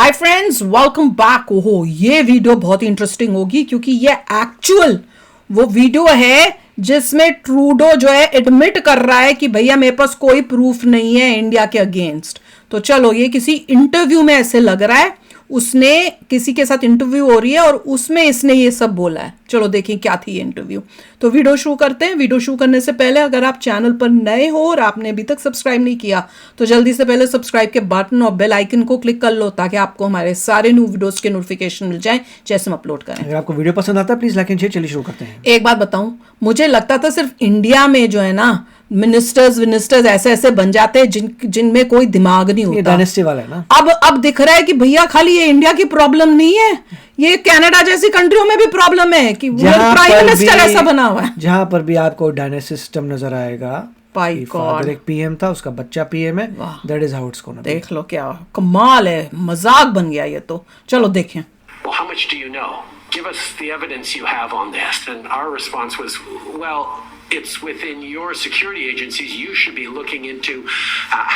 Hi friends, welcome back. ओहो, ये video बहुत ही इंटरेस्टिंग होगी क्योंकि ये एक्चुअल वो वीडियो है जिसमें ट्रूडो जो है एडमिट कर रहा है कि भैया मेरे पास कोई प्रूफ नहीं है इंडिया के अगेंस्ट। तो चलो, ये किसी इंटरव्यू में ऐसे लग रहा है, उसने किसी के साथ इंटरव्यू हो रही है और उसमें इसने ये सब बोला है। चलो देखें क्या थी ये इंटरव्यू। तो वीडियो शुरू करते हैं। वीडियो शुरू करने से पहले अगर आप चैनल पर नए हो और आपने अभी तक सब्सक्राइब नहीं किया तो जल्दी से पहले सब्सक्राइब के बटन और बेल आइकन को क्लिक कर लो ताकि आपको हमारे सारे न्यू वीडियोस के नोटिफिकेशन मिल जाएं जैसे हम अपलोड करें। अगर आपको वीडियो पसंद आता है प्लीज लाइक एंड शेयर। चलिए शुरू करते हैं। एक बात बताऊं, मुझे लगता था सिर्फ इंडिया में जो है ना मिनिस्टर्स ऐसे बन जाते हैं जिनमें कोई दिमाग नहीं होता। डायनेस्टी वाला है ना। अब दिख रहा है कि भैया खाली ये इंडिया की प्रॉब्लम नहीं है, ये कनाडा जैसी कंट्रियों में भी प्रॉब्लम है कि प्राइम मिनिस्टर ऐसा बना हुआ है। जहां पर भी आपको डायनेस्टी सिस्टम नजर आएगा, फादर एक पीएम था, उसका बच्चा पीएम है, that is how it's gonna be. देख लो क्या कमाल है, मजाक बन गया ये तो। चलो देखें। Well, how much do you know? Give us the evidence you have on this. And our response was, well, it's within your security agencies. You should be looking into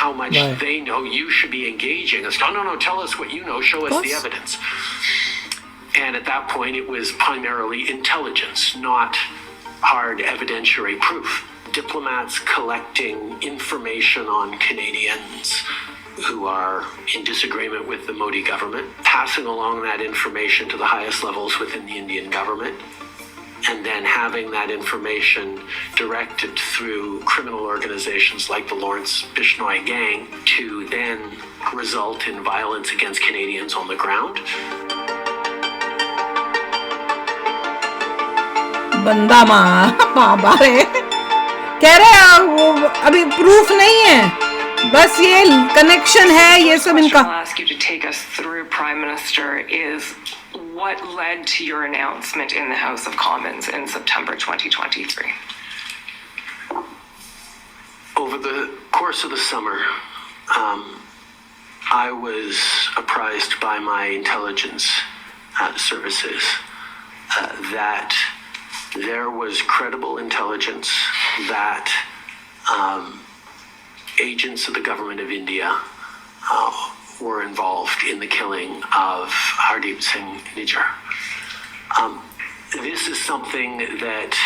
how much they know. You should be engaging us. No, tell us what you know. Show us the evidence. And at that point, it was primarily intelligence, not hard evidentiary proof. Diplomats collecting information on Canadians who are in disagreement with the Modi government, passing along that information to the highest levels within the Indian government, and then having that information directed through criminal organizations like the Lawrence Bishnoi Gang to then result in violence against Canadians on the ground. बंदा माँ बारे कह रहे हैं वो अभी proof नहीं है, बस ये कनेक्शन है, ये सब इनका। I'll ask you to take us through, Prime Minister, is what led to your announcement in the House of Commons in September 2023? Over the course of the summer, I was apprised by my intelligence services that there was credible intelligence that agents of the government of India were involved in the killing of Hardeep Singh Nijjar. This is something that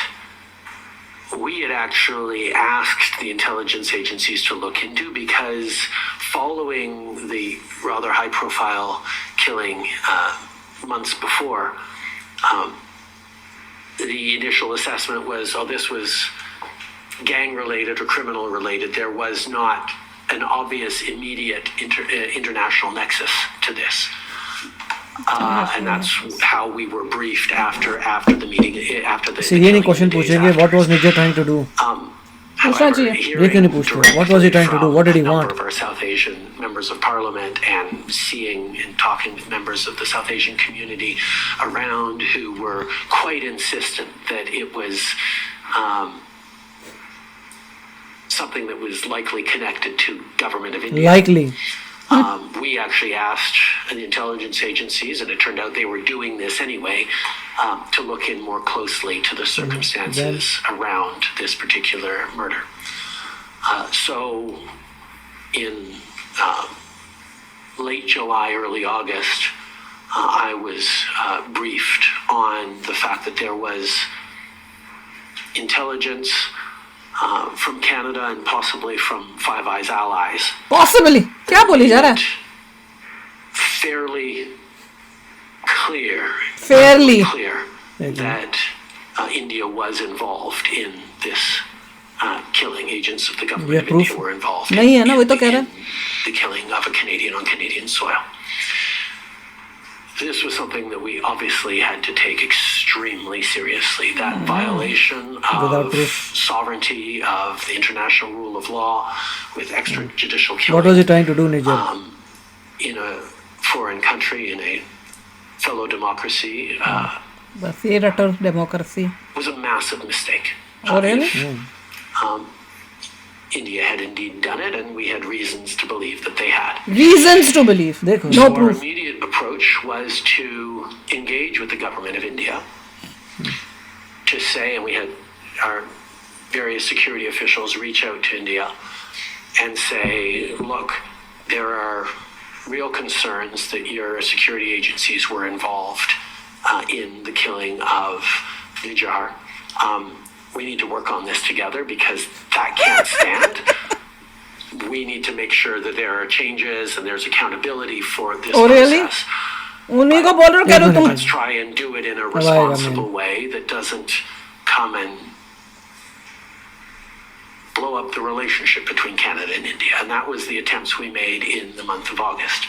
we had actually asked the intelligence agencies to look into because following the rather high-profile killing months before, the initial assessment was, this was gang-related or criminal-related. There was not an obvious, immediate international nexus to this. And that's how we were briefed after the meeting, after the ये नहीं question पूछेंगे what was Nijjar trying to do. However, ये क्यों नहीं पूछते? What was he trying to do? What did he want? Of our South Asian members of Parliament and seeing and talking with members of the South Asian community around who were quite insistent that it was something that was likely connected to government of India. Likely. We actually asked the intelligence agencies, and it turned out they were doing this anyway, to look in more closely to the circumstances around this particular murder. So in late July, early August, I was briefed on the fact that there was intelligence from Canada and possibly from Five Eyes allies. Possibly? क्या बोली जा रहा है? Fairly clear that India was involved in this killing. Agents of the government of India were involved नहीं है ना, वही तो कह रहा है। the killing of a Canadian on Canadian soil. This was something that we obviously had to take extremely seriously. That violation of sovereignty, of the international rule of law, with extrajudicial killing. What was he trying to do, Nijjar? In a foreign country, in a fellow democracy, बस ये रटर democracy was a massive mistake. Oh, really? India had indeed done it, and we had reasons to believe that they had. Reasons to believe. देखो, no Our proof. immediate approach was to engage with the government of India to say, and we had our various security officials reach out to India and say, look, there are real concerns that your security agencies were involved in the killing of Nijar. We need to work on this together because that can't stand. We need to make sure that there are changes and there's accountability for this Oh, really? process. उन्हीं को बोल रहे हो, कह रहे हो तुम Let's try and do it in a responsible way that doesn't come and blow up the relationship between Canada and India. And that was the attempts we made in the month of August.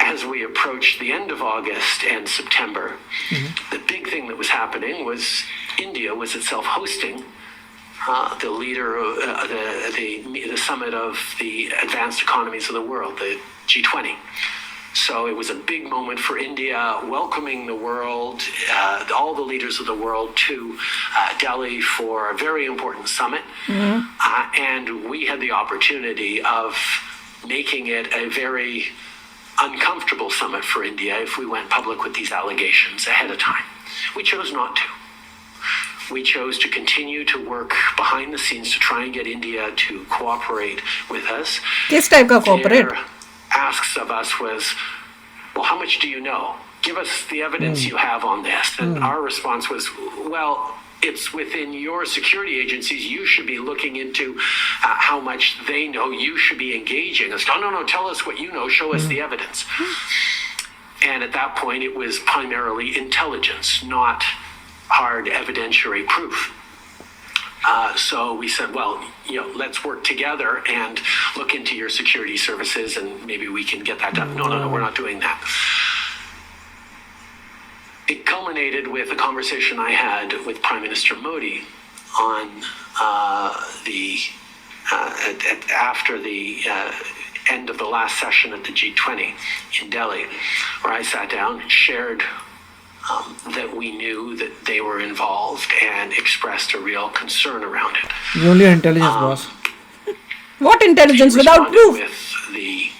As we approached the end of August and September, the big thing that was happening was India was itself hosting the leader of the summit of the advanced economies of the world, the G20. So it was a big moment for India, welcoming the world, all the leaders of the world to Delhi for a very important summit. And we had the opportunity of making it a very uncomfortable summit for India if we went public with these allegations ahead of time. We chose not to. We chose to continue to work behind the scenes to try and get India to cooperate with us. किस type का cooperate? Their asks of us was, well, how much do you know? Give us the evidence you have on this. And our response was, well, it's within your security agencies. You should be looking into how much they know. You should be engaging us. No, tell us what you know. Show us the evidence. And at that point, it was primarily intelligence, not hard evidentiary proof. So we said, well, let's work together and look into your security services and maybe we can get that done. No, we're not doing that. It culminated with a conversation I had with Prime Minister Modi on after the end of the last session at the G20 in Delhi, where I sat down and shared that we knew that they were involved and expressed a real concern around it. You only intelligence, boss. What intelligence He without responded proof? with the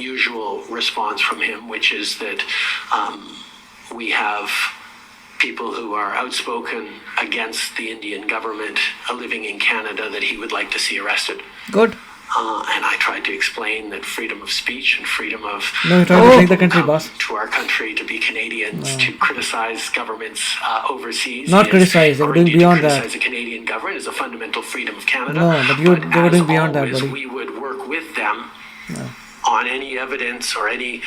usual response from him, which is that we have people who are outspoken against the Indian government living in Canada that he would like to see arrested. Good. And I tried to explain that freedom of speech and freedom of No, you're trying to take the country, boss. to our country, to be Canadians, to criticize governments overseas. Not criticize, they were or doing indeed beyond to that. criticize the Canadian government is a fundamental freedom of Canada. No, but they were doing beyond that, as buddy. we would work with them on any evidence or any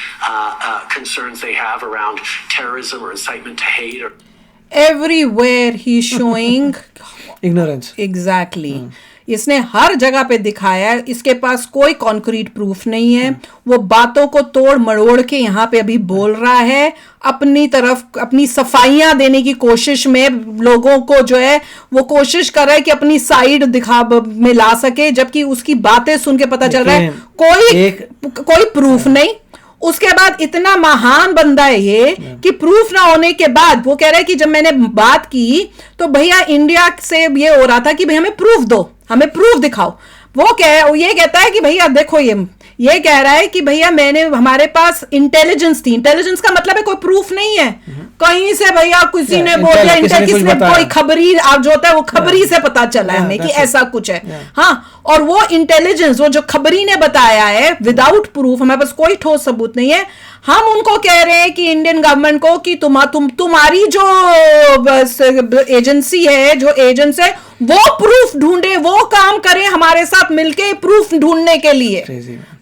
concerns they have around terrorism or incitement to hate or Everywhere he's showing Ignorance. Exactly इसने हर जगह पे दिखाया है. इसके पास कोई concrete proof नहीं है. वो बातों को तोड़ मरोड़ के यहाँ पे अभी बोल रहा है. अपनी तरफ अपनी सफाइयां देने की कोशिश में लोगों को जो है वो कोशिश कर रहा है कि अपनी साइड दिखा में ला सके, जबकि उसकी बातें सुन के पता चल रहा है कोई प्रूफ नहीं. उसके बाद इतना महान बंदा है ये कि प्रूफ ना होने के बाद वो कह रहा है कि जब मैंने बात की तो भैया इंडिया से ये हो रहा था कि भाई हमें प्रूफ दो, हमें प्रूफ दिखाओ. वो ये कहता है कि भैया देखो ये कह रहा है कि भैया हमारे पास इंटेलिजेंस थी. इंटेलिजेंस का मतलब है कोई प्रूफ नहीं है कहीं से. भैया किसी ने बोल दिया, किसने कोई खबरी आप जो होता है वो खबरी से पता चला है हमें कि ऐसा कुछ है. हाँ, और वो इंटेलिजेंस वो जो खबरी ने बताया है विदाउट प्रूफ, हमारे पास कोई ठोस सबूत नहीं है. हम उनको कह रहे हैं कि इंडियन गवर्नमेंट को कि तुम्हारी जो एजेंसी है, जो एजेंट्स है, वो प्रूफ ढूंढे, वो काम करे हमारे साथ मिलके प्रूफ ढूंढने के लिए.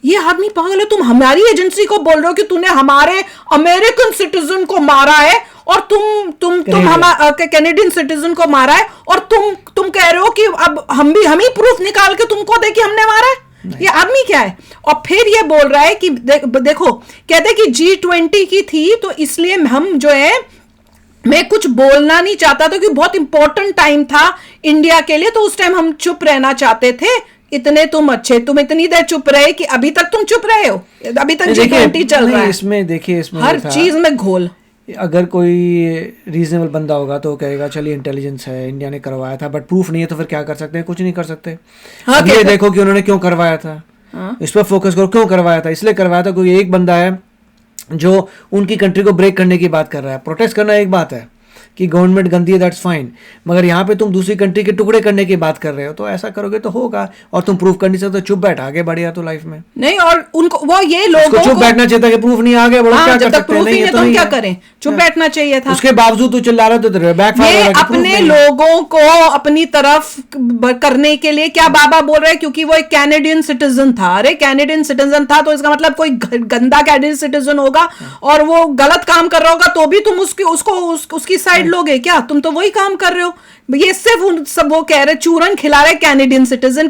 ये आदमी पागल है. तुम हमारी एजेंसी को बोल रहे हो कि तूने हमारे अमेरिकन सिटीजन को मारा है और तुम हमारे कैनेडियन सिटीजन को मारा है और तुम कह रहे हो कि अब हम ही प्रूफ निकाल के तुमको दे कि हमने मारा है. ये आदमी क्या है? और फिर ये बोल रहा है कि देखो कहते कि G20 की थी तो इसलिए हम जो है मैं कुछ बोलना नहीं चाहता था क्योंकि बहुत इंपॉर्टेंट टाइम था इंडिया के लिए, तो उस टाइम हम चुप रहना चाहते थे. तुम इतनी देर चुप रहे कि अभी तक तुम चुप रहे हो. अभी तक G20 चल रहा है. इसमें हर चीज में घोल. अगर कोई रीजनेबल बंदा होगा तो कहेगा चलिए इंटेलिजेंस है, इंडिया ने करवाया था, बट प्रूफ नहीं है तो फिर क्या कर सकते हैं? कुछ नहीं कर सकते. अब ये देखो कि उन्होंने क्यों करवाया था. इस पर फोकस करो. क्यों करवाया था? इसलिए करवाया था क्योंकि एक बंदा है जो उनकी कंट्री को ब्रेक करने की बात कर रहा है. प्रोटेस्ट करना एक बात है, कि गवर्नमेंट गंदी है, दैट्स फाइन, मगर यहाँ पे तुम दूसरी कंट्री के टुकड़े करने की बात कर रहे हो, तो ऐसा करोगे तो होगा, और तुम प्रूफ कर नहीं सकते, चुप बैठ, आगे बढ़िया तो लाइफ में नहीं। और उनको वो ये लोगों चुप बैठना चाहिए था कि प्रूफ नहीं, आगे बढ़ो, क्या जब कर तक सकते प्रूफ ही हैं, नहीं तो हम क्या करें, चुप बैठना चाहिए था। उसके बावजूद तो चिल्ला रहे थे, बैकफायर ये अपने लोगों को अपनी तरफ करने के लिए क्या बाबा बोल रहे हैं, क्योंकि वो एक कैनेडियन सिटीजन था। अरे कैनेडियन सिटीजन था तो इसका मतलब कोई गंदा कैनेडियन सिटीजन होगा और वो गलत काम कर रहा होगा तो भी तुम उसकी साइड लोगे क्या? तुम तो वही काम कर रहे हो। ये सिर्फ सब वो कह रहे, चूरन खिला रहे कैनेडियन सिटीजन,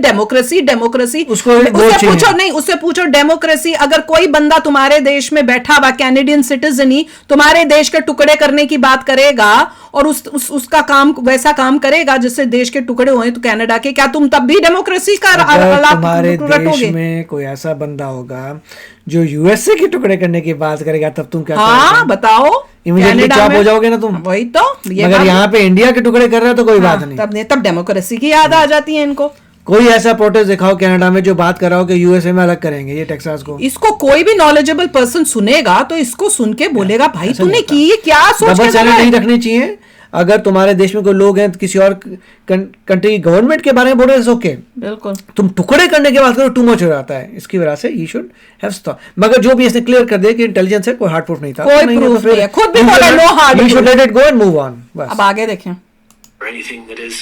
डेमोक्रेसी। उससे पूछो, नहीं उससे पूछो डेमोक्रेसी, अगर कोई बंदा तुम्हारे देश में बैठा हुआ कैनेडियन सिटीजन ही तुम्हारे देश के टुकड़े करने की बात करेगा और उसका काम वैसा काम करेगा जिससे देश के टुकड़े हुए तो कनाडा के, क्या तुम तब भी डेमोक्रेसी का तुम्हारे देश में कोई ऐसा बंदा होगा जो यूएसए के टुकड़े करने की बात करेगा, तब तुम क्या हाँ बताओ, इमीडिएटली चॉप हो जाओगे ना तुम। वही तो, मगर यहाँ पे इंडिया के टुकड़े कर रहे हो तो कोई बात नहीं, तब डेमोक्रेसी की याद आ जाती है इनको। कोई ऐसा प्रोटेस्ट दिखाओ कनाडा में जो बात कर रहा हो कि यूएसए में अलग करेंगे ये टेक्सास को। इसको कोई भी नॉलेजेबल पर्सन सुनेगा तो इसको सुन के बोलेगा भाई तूने की क्या सोच के नहीं रखनी चाहिए। अगर तुम्हारे देश में कोई लोग हैं किसी और कंट्री की गवर्नमेंट के बारे में बोल रहे हैं, ओके, बिल्कुल, तुम टुकड़े करने की बात करो, टू मच हो जाता है। इसकी वजह से यू शुड हैव स्टॉप। मगर जो भी इसने क्लियर कर दिया कि इंटेलिजेंस है, कोई हार्ड प्रूफ नहीं था, कोई प्रूफ नहीं है, खुद भी बोला no hard, you should let it go and move on. बस अब आगे देखें। Anything that is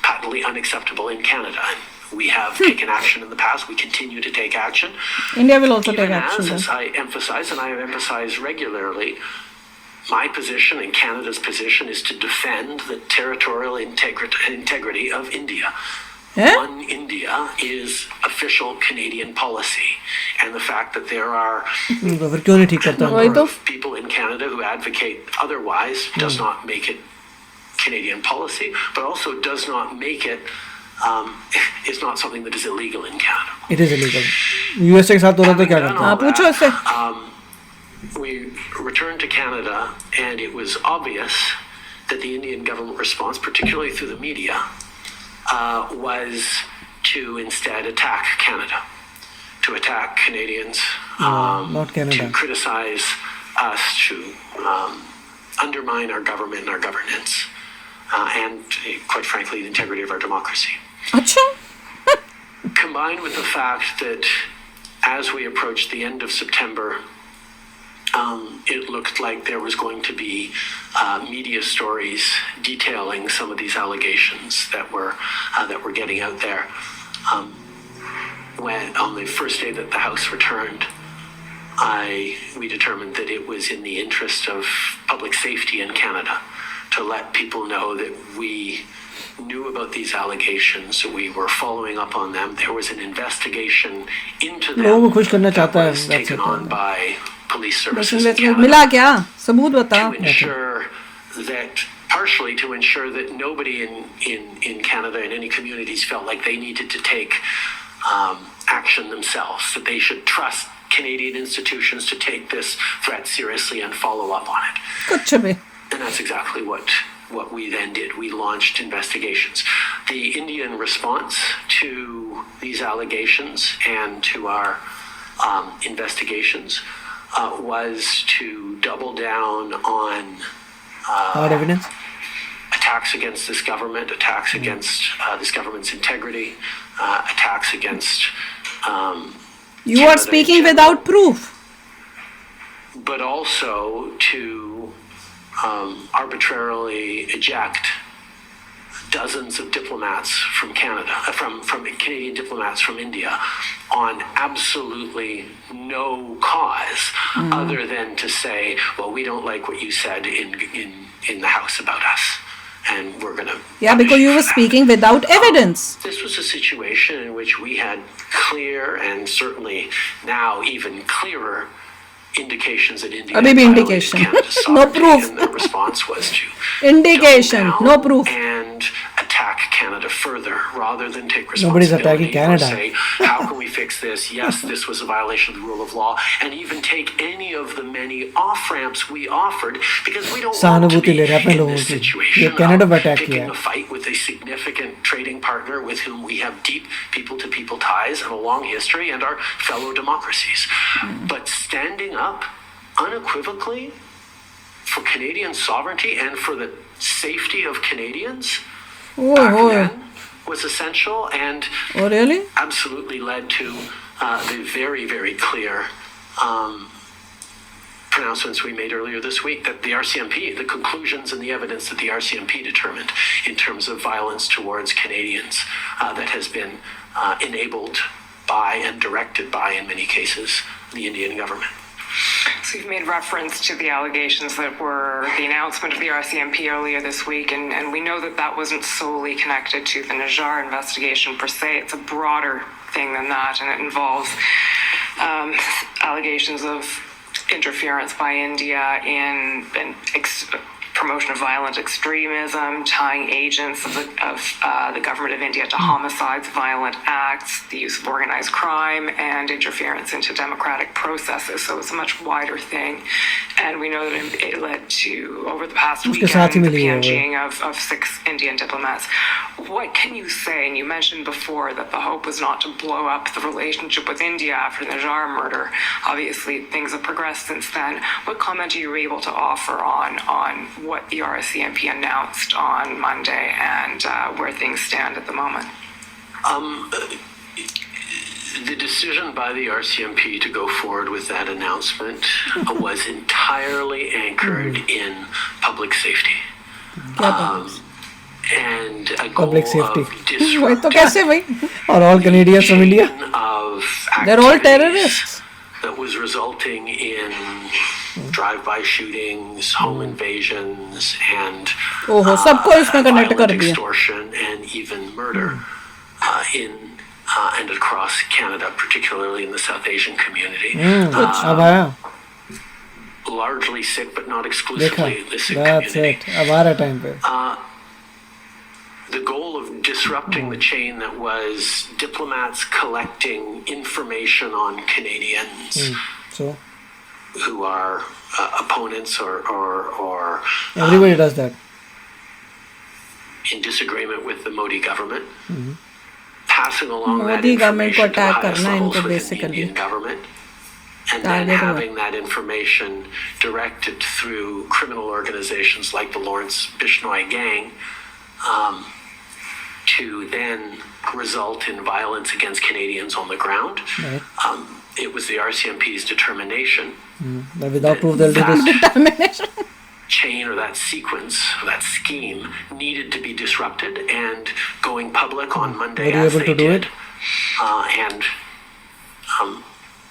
patently unacceptable in Canada. We have taken action in the past. We continue to take action. India will also Even take action. As I emphasize, and I have emphasized regularly, my position and Canada's position is to defend the territorial integrity of India. One India is official Canadian policy, and the fact that there are a number of people in Canada who advocate otherwise does not make it Canadian policy, but also does not make it is not something that is illegal in Canada. It is illegal. USA के साथ हो रहा तो क्या करते हैं? पूछो इससे। We returned to Canada, and it was obvious that the Indian government response, particularly through the media, was to instead attack Canada, to attack Canadians, not Canada, to criticize us, to undermine our government and our governance, and quite frankly, the integrity of our democracy. Achha. Combined with the fact that as we approached the end of September, it looked like there was going to be media stories detailing some of these allegations that were getting out there. When on the first day that the House returned, we determined that it was in the interest of public safety in Canada to let people know that we knew about these allegations, we were following up on them. There was an investigation into them that was taken on by Police Services Canada. मिला क्या? सबूत बता। To ensure that, partially to ensure that nobody in Canada in any communities felt like they needed to take action themselves, that they should trust Canadian institutions to take this threat seriously and follow up on it. कुछ भी। And that's exactly what we then did. We launched investigations. The Indian response to these allegations and to our investigations was to double down on hard evidence, attacks against this government, attacks against this government's integrity, attacks against you are speaking without proof, but also to arbitrarily eject dozens of diplomats from Canada, from Canadian diplomats from India, on absolutely no cause other than to say, well, we don't like what you said in the House about us, and we're going to because you were speaking without evidence. This was a situation in which we had clear and certainly now even clearer indications that India Abhi bhi indication. No proof. And their response was to indication, no proof, and attack Canada further rather than take responsibility. Nobody's attacking Canada. Or say, how can we fix this? Yes, this was a violation of the rule of law, and even take any of the many off ramps we offered, because we don't want to be in this situation of picking a fight with a significant trading partner with whom we have deep people-to-people ties and a long history, and our fellow democracies. But standing up unequivocally for Canadian sovereignty and for the safety of Canadians Oh, back oh. then was essential, and Oh, really? absolutely led to the very, very clear pronouncements we made earlier this week that the RCMP, the conclusions and the evidence that the RCMP determined in terms of violence towards Canadians that has been enabled by and directed by, in many cases, the Indian government. So you've made reference to the allegations that were the announcement of the RCMP earlier this week, and we know that that wasn't solely connected to the Najjar investigation per se. It's a broader thing than that, and it involves allegations of interference by India in promotion of violent extremism, tying agents of the government of India to homicides, violent acts, the use of organized crime, and interference into democratic processes. So it's a much wider thing. And we know that it led to, over the past उसके weekend, साथ ही the मिली है वो। PNGing of 6 Indian diplomats. What can you say? And you mentioned before that the hope was not to blow up the relationship with India after the Najjar murder. Obviously, things have progressed since then. What comment are you able to offer on what the RCMP announced on Monday and where things stand at the moment? The decision by the RCMP to go forward with that announcement was entirely anchored in public safety. And a goal Public safety. of वही तो कैसे भाई? और all Canadians from India? of They're all activities terrorists. that was resulting in drive-by shootings, home invasions, and ओहो, सबको इसमें connect कर violent दिया। extortion and even murder in and across Canada, particularly in the South Asian community. अब आया Largely Sikh, but not देखा exclusively the Sikh that's community. it अब आ रहा टाइम पे The goal of disrupting the chain that was diplomats collecting information on Canadians so who are opponents or everybody does that in disagreement with the Modi government, passing along that Modi government को information to the attack highest करना है levels इनको within the basically Indian government, and then Target हुआ। having that information directed through criminal organizations like the Lawrence Bishnoi gang to then result in violence against Canadians on the ground. Right. It was the RCMP's determination but without proof they'll do this determination chain or that sequence or that scheme needed to be disrupted, and going public on Monday Were you as able they to do did, it? and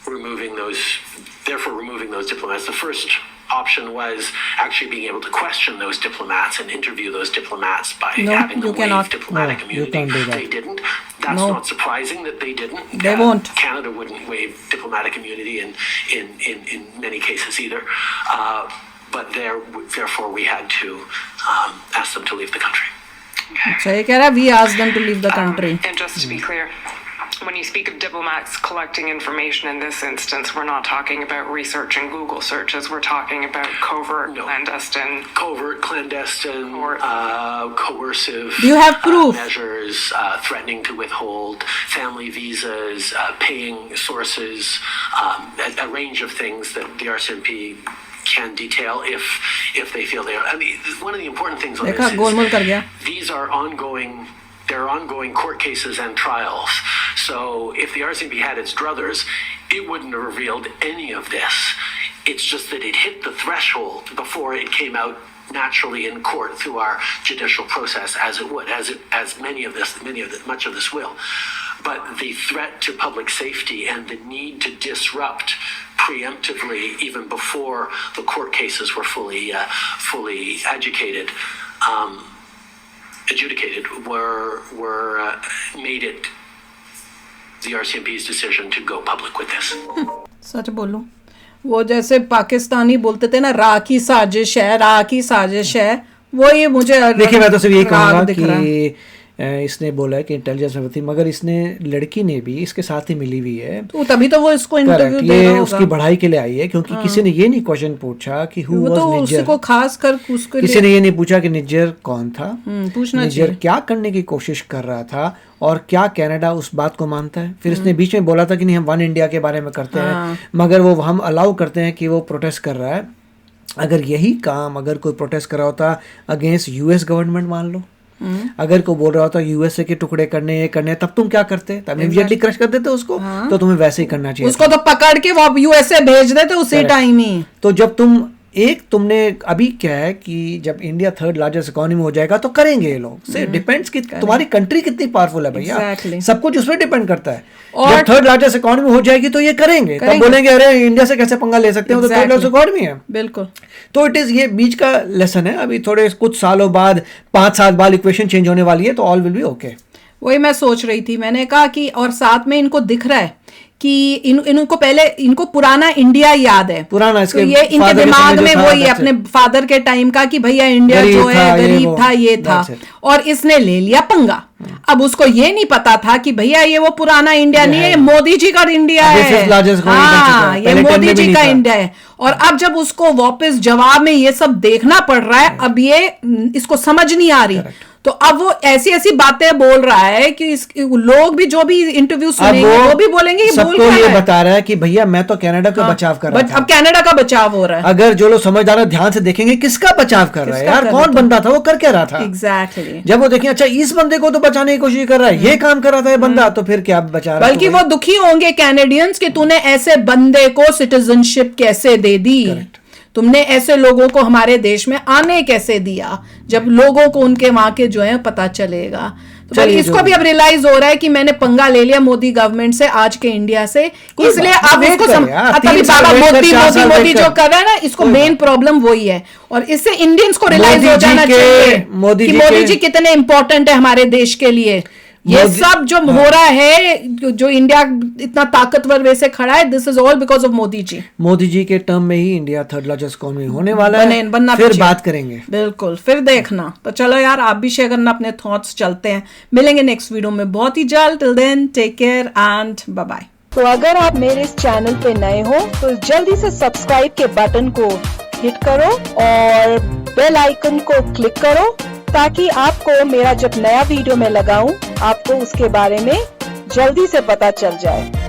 removing those diplomats. The first option was actually being able to question those diplomats and interview those diplomats by No, having you them waive cannot. diplomatic No, you immunity. can't do that. They didn't. That's No. not surprising that they didn't. They won't. Canada wouldn't waive diplomatic immunity in many cases either. But therefore we had to ask them to leave the country. अच्छा ये कह रहा है we asked them to leave the country And just to be clear, when you speak of diplomats collecting information in this instance, we're not talking about researching Google searches. We're talking about covert, No. clandestine. Covert, clandestine, coercive Do you have proof? measures, threatening to withhold family visas, paying sources, a range of things that the RCMP can detail if they feel they are. I mean, one of the important things on देखा this गोलमोल is कर गया these are ongoing court cases and trials. So if the RCMP had its druthers, it wouldn't have revealed any of this. It's just that it hit the threshold before it came out naturally in court through our judicial process, as it would, as much of this will. But the threat to public safety and the need to disrupt preemptively, even before the court cases were fully adjudicated, were made it the RCMP's decision to go public with this. सच बोलूं वो जैसे पाकिस्तानी बोलते थे ना रा की साजिश है वो ये मुझे देखिए मैं तो सिर्फ यही राग कहूँगा दिख रहा है। कि इसने बोला है कि इंटेलिजेंस में थी, मगर इसने लड़की ने भी इसके साथ ही मिली हुई है। तो तभी तो वो इसको इंटरव्यू करेक्ट, दे ये रहा होगा। उसकी बढ़ाई के लिए आई है क्योंकि किसी ने ये नहीं क्वेश्चन पूछा कि हु वो वाज तो निज्जर, उसको खास कर उसके किसी लिए ने ये नहीं पूछा कि निज्जर कौन था, पूछना निज्जर चाहिए। क्या करने की कोशिश कर रहा था और क्या कनाडा उस बात को मानता है। फिर इसने बीच में बोला था कि नहीं हम वन इंडिया के बारे में करते हैं, मगर वो हम अलाउ करते हैं कि वो प्रोटेस्ट कर रहा है अगर यही काम अगर कोई प्रोटेस्ट कर रहा होता अगेंस्ट यूएस गवर्नमेंट, मान लो अगर कोई बोल रहा होता यूएसए के टुकड़े करने ये करने, तब तुम क्या करते? तब इमीडिएटली क्रश कर देते उसको। तो तुम्हें वैसे ही करना चाहिए, उसको तो पकड़ के वो यूएसए भेज देते उसी टाइम ही। तो जब तुमने अभी क्या है कि जब इंडिया थर्ड लार्जेस्ट इकोनॉमी हो जाएगा तो करेंगे ये लोग। से डिपेंड्स कि तुम्हारी कंट्री कितनी पावरफुल है भैया। Exactly. सब कुछ उस पर डिपेंड करता है। और जब थर्ड लार्जेस्ट इकोनॉमी हो जाएगी तो ये करेंगे। तब बोलेंगे अरे इंडिया से कैसे पंगा ले सकते हो, तो थर्ड लार्जेस्ट इकोनॉमी है। बिल्कुल। तो इट इज ये बीच का लेसन है। अभी थोड़े कुछ सालों बाद 5 साल बाद इक्वेशन चेंज होने वाली है, तो ऑल विल बी ओके। वही मैं सोच रही थी, मैंने कहा कि और साथ में इनको दिख रहा है कि इनको पहले इनको पुराना इंडिया याद है, पुराना तो ये इनके दिमाग में वही है अपने फादर के टाइम का कि भैया इंडिया जो है गरीब था, ये था, और इसने ले लिया पंगा। अब उसको ये नहीं पता था कि भैया ये वो पुराना इंडिया नहीं है, मोदी जी का इंडिया है। हाँ, ये मोदी जी का इंडिया है। और अब जब उसको वापस जवाब में ये सब देखना पड़ रहा है, अब ये इसको समझ नहीं आ रही, तो अब वो ऐसी ऐसी बातें बोल रहा है कि लोग भी जो भी इंटरव्यू सुनेंगे वो भी बोलेंगे कि सबको ये बता रहा है कि भैया मैं तो कनाडा का बचाव कर रहा था। अब कनाडा का बचाव हो रहा है। अगर जो लोग समझदार है ध्यान से देखेंगे किसका बचाव कर रहा है यार, कौन बंदा था वो, कर क्या रहा था। एग्जैक्टली। जब वो देखें अच्छा इस बंदे को तो बचाने की कोशिश कर रहा है, ये काम कर रहा था ये बंदा, तो फिर क्या बचा रहा है। बल्कि वो दुखी होंगे कैनेडियंस कि तूने ऐसे बंदे को सिटीजनशिप कैसे दे दी, तुमने ऐसे लोगों को हमारे देश में आने कैसे दिया, जब लोगों को उनके वहां के जो है पता चलेगा। तो इसको भी अब रियलाइज हो रहा है कि मैंने पंगा ले लिया मोदी गवर्नमेंट से, आज के इंडिया से, इसलिए अब उसको तभी बाबा मोदी जो कर रहा है ना, इसको मेन प्रॉब्लम वही है। और इससे इंडियंस को रियलाइज हो जाना चाहिए कि मोदी जी कितने इंपॉर्टेंट है हमारे देश के लिए। ये सब जो हो रहा है, जो इंडिया इतना ताकतवर वैसे खड़ा है, this is all because of Modi ji. Modi ji के टर्म में ही इंडिया थर्ड लार्जेस्ट इकोनॉमी होने वाला है, बनना फिर बात करेंगे। बिल्कुल, फिर देखना। तो चलो यार, आप भी शेयर करना अपने थॉट्स। चलते हैं, मिलेंगे नेक्स्ट वीडियो में बहुत ही जल्द। Till then take care and bye bye. तो अगर आप मेरे इस चैनल पे नए हो तो जल्दी से सब्सक्राइब के बटन को हिट करो और बेल आइकन को क्लिक करो, ताकि आपको मेरा जब नया वीडियो मैं लगाऊं आपको उसके बारे में जल्दी से पता चल जाए।